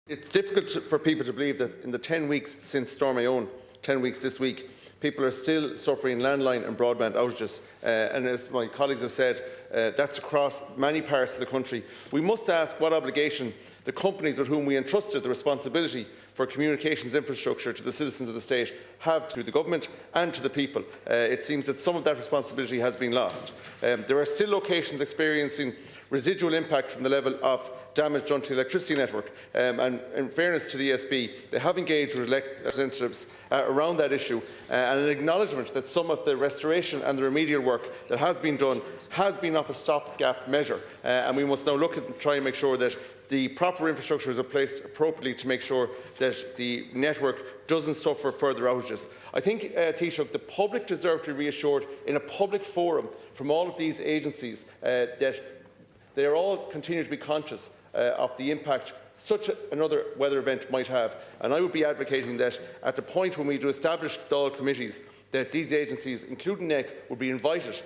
It's difficult for people to believe that in the 10 weeks since Storm Éowyn, 10 weeks this week, people are still suffering landline and broadband outages. And as my colleagues have said, that's across many parts of the country. We must ask what obligation the companies with whom we entrusted the responsibility for communications infrastructure to the citizens of the state have to the government and to the people. It seems that some of that responsibility has been lost. There are still locations experiencing residual impact from the level of damage done to the electricity network. And in fairness to the ESB, they have engaged with representatives around that issue and an acknowledgement that some of the restoration and the remedial work that has been done has been of a stopgap measure. And we must now look at and try and make sure that the proper infrastructure is in place appropriately to make sure that the network doesn't suffer further outages. I think, Taoiseach, the public deserve to be reassured in a public forum from all of these agencies that they are all continue to be conscious of the impact such another weather event might have. And I would be advocating that at the point when we do establish Dáil committees, that these agencies, including NEC, would be invited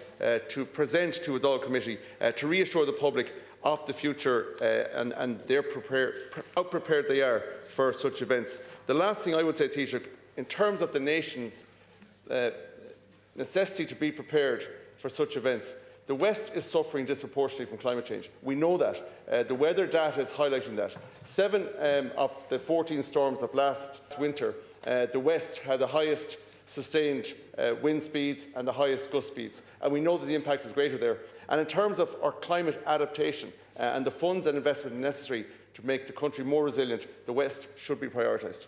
to present to a Dáil committee to reassure the public of the future and how prepared they are for such events. The last thing I would say, Taoiseach, in terms of the nation's necessity to be prepared for such events, the West is suffering disproportionately from climate change. We know that. The weather data is highlighting that. 7 of the 14 storms of last winter, the West had the highest sustained wind speeds and the highest gust speeds. And we know that the impact is greater there. And in terms of our climate adaptation and the funds and investment necessary to make the country more resilient, the West should be prioritised.